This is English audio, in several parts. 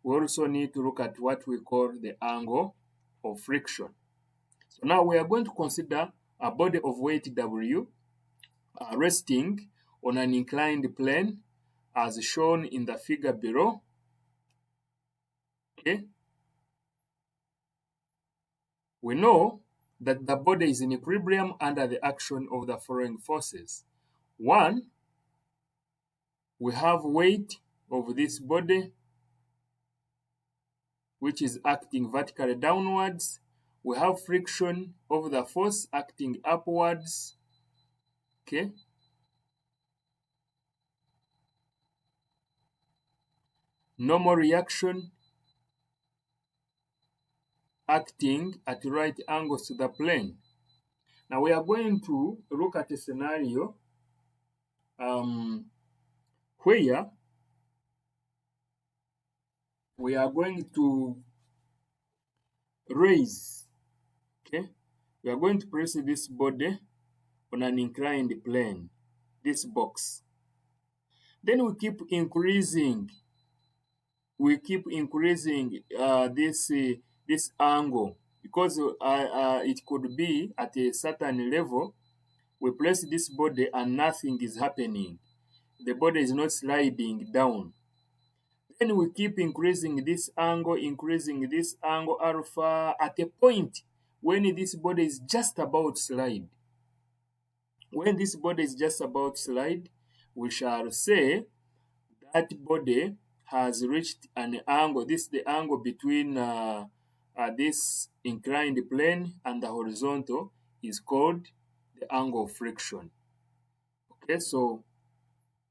we also need to look at what we call the angle of friction. So now we are going to consider a body of weight W resting on an inclined plane as shown in the figure below. Okay. We know that the body is in equilibrium under the action of the following forces. One, we have weight of this body which is acting vertically downwards. We have friction of the force acting upwards. Okay. Normal reaction acting at right angles to the plane. Now we are going to look at a scenario where we are going to raise, okay? We are going to place this body on an inclined plane, this box. Then we keep increasing this angle, because it could be at a certain level. We place this body and nothing is happening. The body is not sliding down. Then we keep increasing this angle alpha at a point when this body is just about to slide. When this body is just about to slide, we shall say that body has reached an angle. This is the angle between this inclined plane and the horizontal is called the angle of friction. Okay, so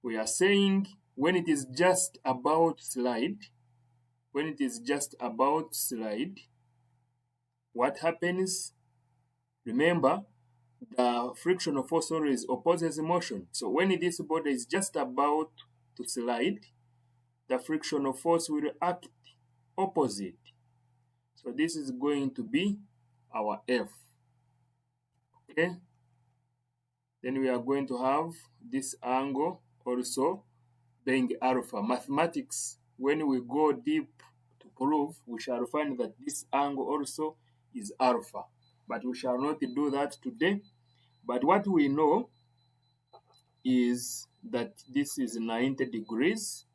we are saying when it is just about to slide, what happens? Remember, the frictional force always opposes motion. So when this body is just about to slide, the frictional force will act opposite. So this is going to be our F. Okay. Then we are going to have this angle also being alpha. Mathematics, when we go deep to prove, we shall find that this angle also is alpha. But we shall not do that today. But what we know is that this is 90 degrees.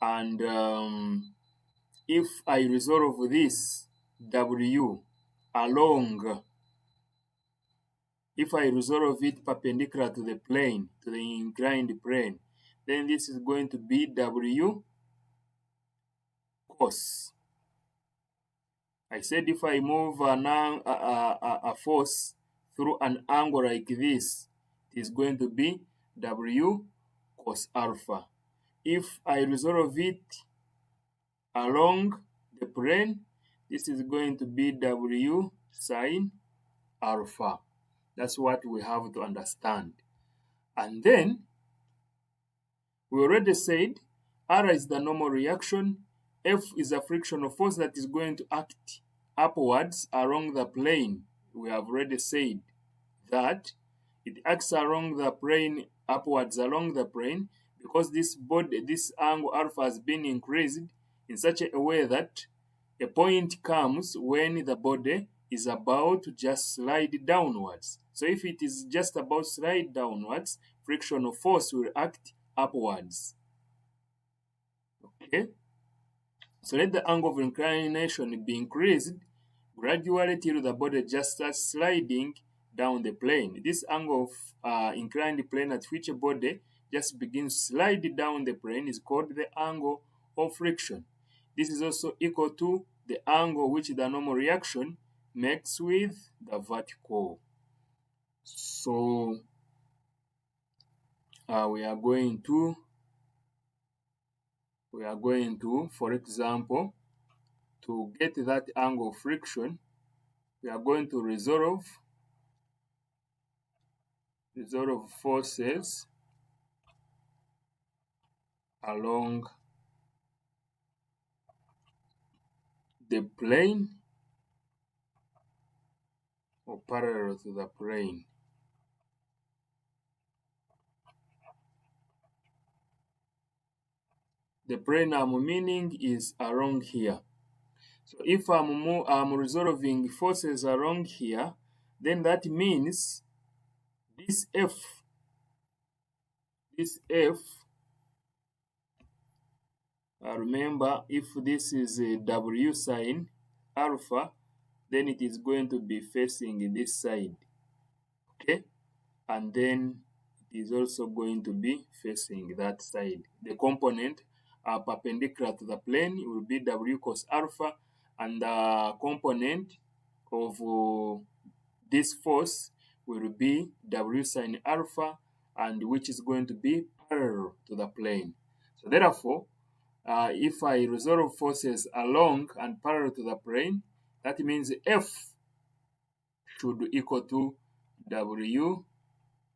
And if I resolve this W along, if I resolve it perpendicular to the plane, to the inclined plane, then this is going to be W cos. I said if I move a force through an angle like this, it is going to be W cos alpha. If I resolve it along the plane, this is going to be W sine alpha. That's what we have to understand. And then we already said R is the normal reaction, F is a frictional force that is going to act upwards along the plane. We have already said that it acts along the plane, upwards along the plane, because this angle alpha has been increased in such a way that a point comes when the body is about to just slide downwards. So if it is just about to slide downwards, frictional force will act upwards. Okay? So let the angle of inclination be increased gradually till the body just starts sliding down the plane. This angle of inclined plane at which a body just begins to slide down the plane is called the angle of friction. This is also equal to the angle which the normal reaction makes with the vertical. So we are going to, for example, to get that angle of friction, we are going to resolve forces along the plane or parallel to the plane. The plane I'm meaning is along here. So if I'm resolving forces along here, then that means this F, remember, if this is a W sine alpha, then it is going to be facing this side, okay? And then it is also going to be facing that side. The component perpendicular to the plane will be W cos alpha, and the component of this force will be W sine alpha, and which is going to be parallel to the plane. So therefore, if I resolve forces along and parallel to the plane, that means F should equal to W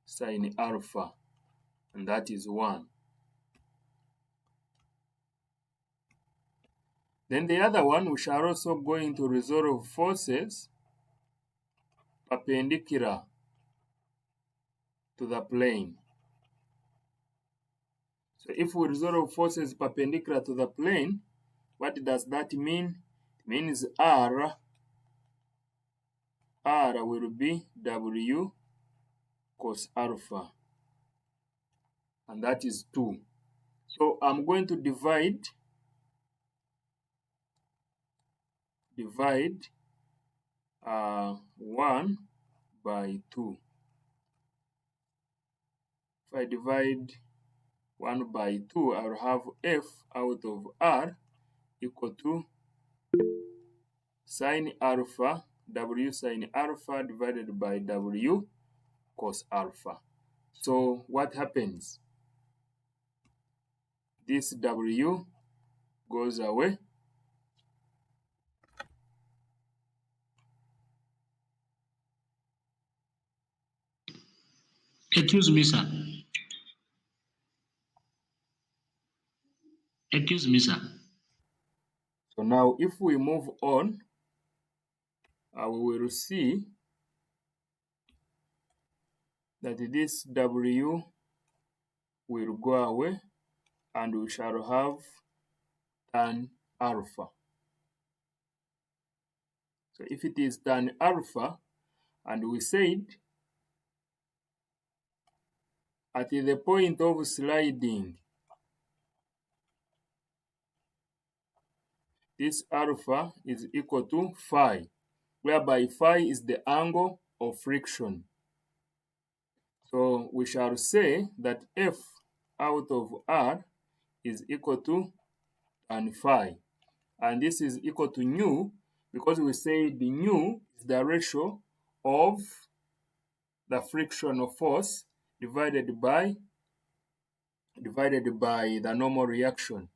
sine alpha, and that is 1. Then the other one, we shall also going to resolve forces perpendicular to the plane. So if we resolve forces perpendicular to the plane, what does that mean? It means R will be W cos alpha, and that is 2. So I'm going to divide 1 by 2. If I divide 1 by 2, I will have F out of R equal to sine alpha, W sine alpha divided by W cos alpha. So what happens? This W goes away. Excuse me, sir. Excuse me, sir. So now if we move on, we will see that this W will go away, and we shall have tan alpha. So if it is tan alpha, and we said at the point of sliding, this alpha is equal to phi, whereby phi is the angle of friction. So we shall say that F out of R is equal to tan phi. And this is equal to nu, because we say the nu is the ratio of the frictional force divided by the normal reaction,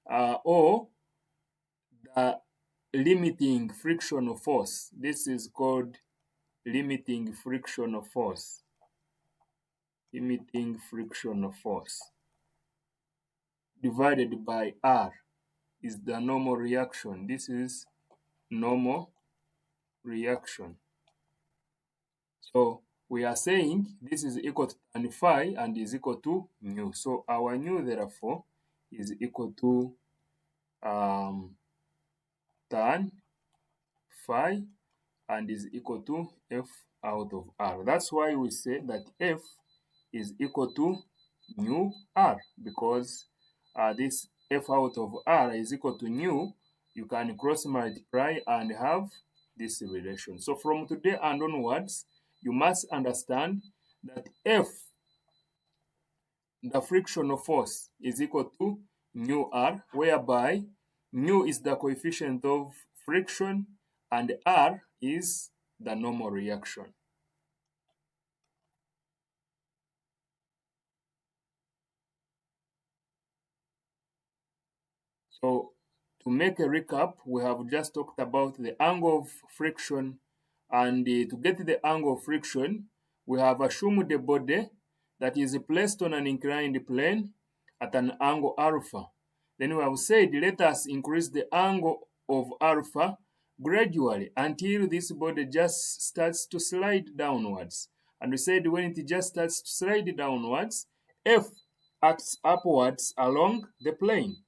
or the limiting frictional force. This is called limiting frictional force. Limiting frictional force divided by R is the normal reaction. This is normal reaction. So we are saying this is equal to tan phi and is equal to nu. So our nu, therefore, is equal to tan phi and is equal to F out of R. That's why we say that F is equal to nu R, because this F out of R is equal to nu. You can cross multiply and have this relation. So from today and onwards, you must understand that F, the frictional force, is equal to nu R, whereby nu is the coefficient of friction and R is the normal reaction. So to make a recap, we have just talked about the angle of friction, and to get the angle of friction, we have assumed the body that is placed on an inclined plane at an angle alpha. Then we have said, let us increase the angle of alpha gradually until this body just starts to slide downwards. And we said when it just starts to slide downwards, F acts upwards along the plane.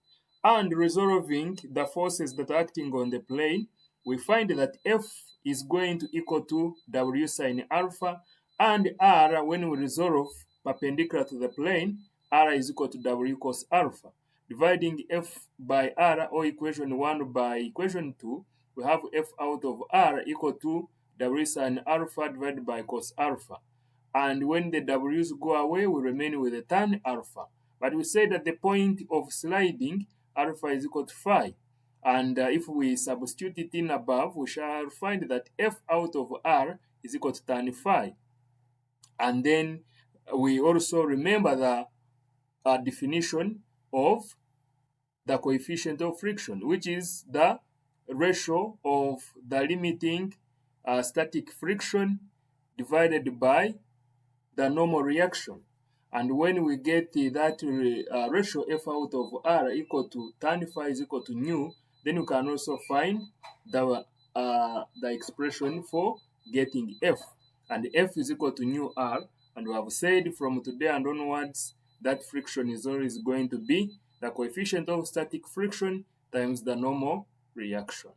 and resolving the forces that are acting on the plane, we find that F is going to equal to W sine alpha, and R, when we resolve perpendicular to the plane, R is equal to W cos alpha. Dividing F by R, or equation 1 by equation 2, we have F out of R equal to W sine alpha divided by cos alpha. And when the W's go away, we remain with the tan alpha. But we say that the point of sliding, alpha is equal to phi. And if we substitute it in above, we shall find that F out of R is equal to tan phi. And then we also remember the definition of the coefficient of friction, which is the ratio of the limiting static friction divided by the normal reaction. And when we get that ratio F out of R equal to tan phi is equal to nu, then you can also find the expression for getting F. And F is equal to nu R. And we have said from today and onwards that friction is always going to be the coefficient of static friction times the normal reaction.